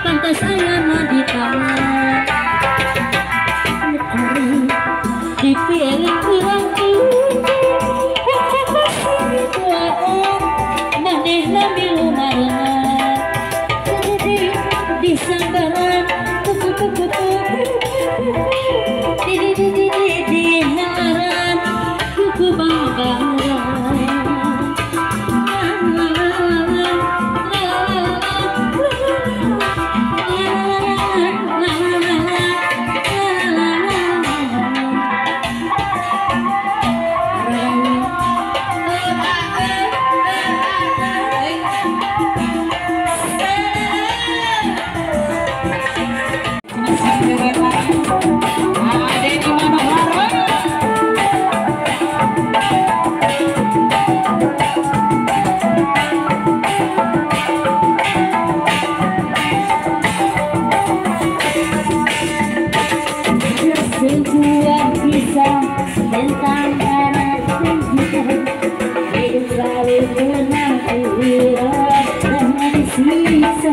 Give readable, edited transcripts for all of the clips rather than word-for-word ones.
Pantas ayana di tangan dipilih kurang maneh nabi lumayan di sambaran di halaran kuku banggaran sebuah kisah tentang anak dan kita hidup selalu bernakurat dan disiksa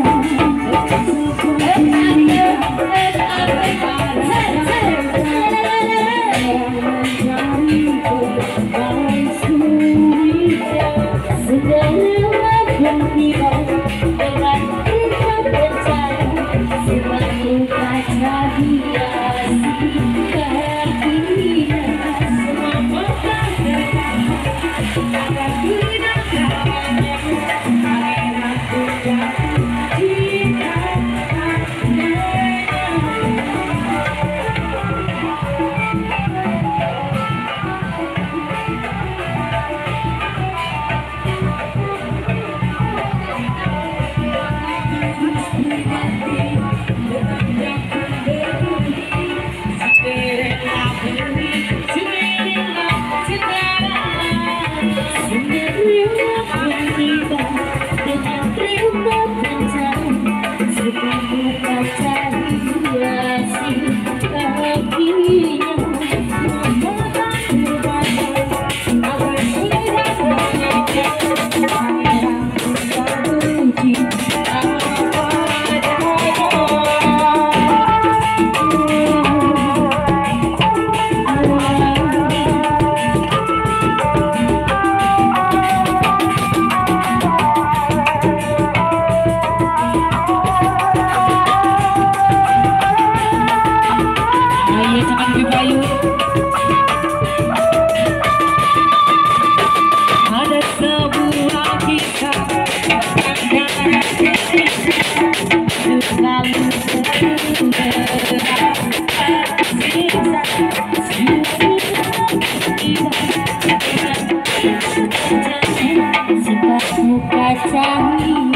Selalu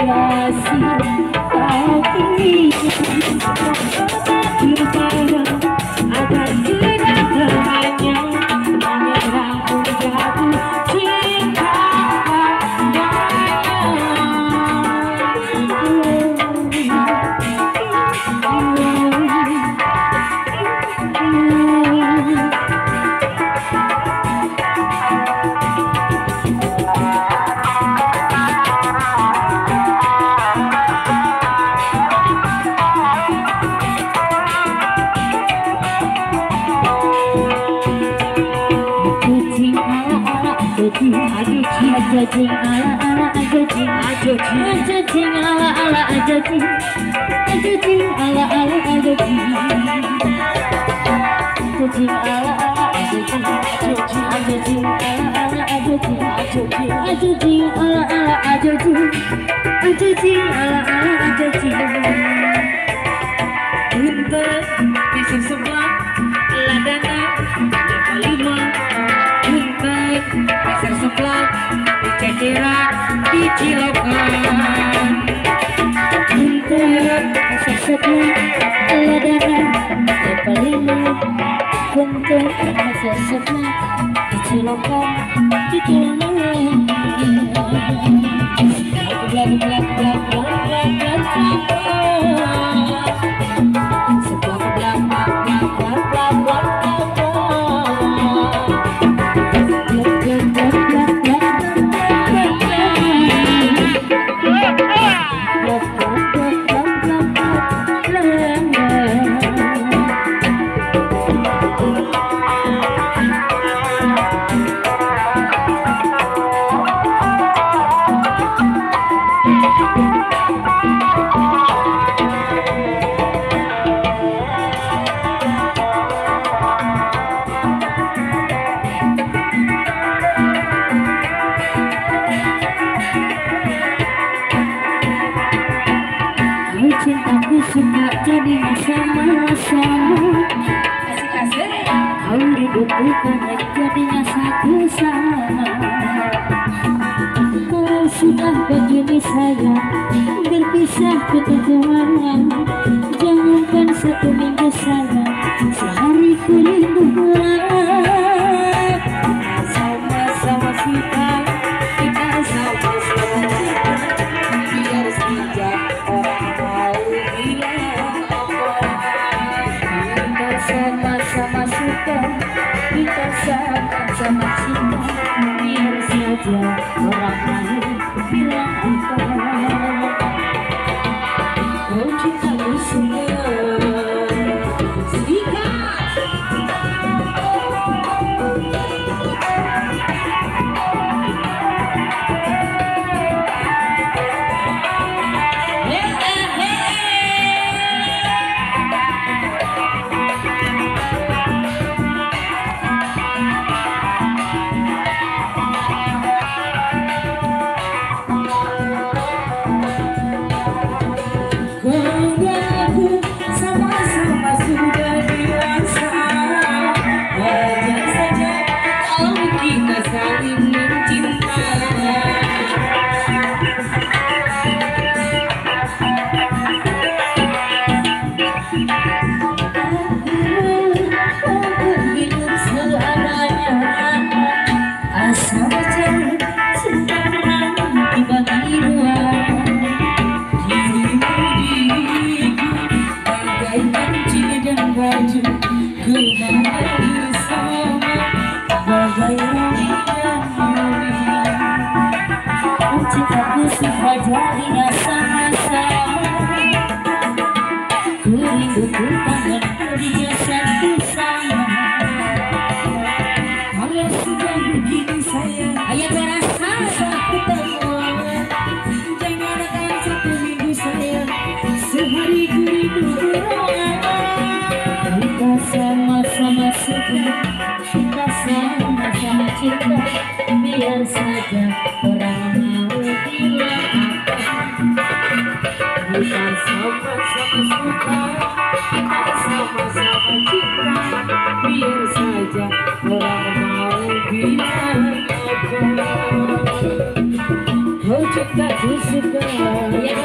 kasih tapi terbayang akan tidak hanya menyerang jatuh cinta ajajing ala ajajing ajajing ala ajajing ajajing ala ajajing ajajing ala ajajing ajajing ala ajajing ajajing ala ajajing ajajing ala ajajing untuk pisau sebelah ladana lima untuk pisau sebelah Cekira di Cilokan untuk sesepuh ladana Lepalima untuk sesepuh di Cilokan di Cilokan cintaku suka jadi sama-sama kau hidupku kan jadinya satu sama kau sudah begini sayang berpisah keteguhan jangankan satu minggu sayang sehari ku rindulah sama-sama kita sama-sama biar saja sama-sama suka kita sama-sama cinta biar saja orang lain bilang apa kau cintaku semua cintaku suka jadinya sama-sama ku rinduku kangen jadinya satu sama kalau sudah begini sayang ayah berasa aku temuan jangan akan satu minggu sayang sehari ku rindu kita sama-sama suka kita sama-sama cinta biar saja orang mau bilang apa kita sama-sama suka kita sama-sama cinta biar saja orang mau bilang apa cintaku suka.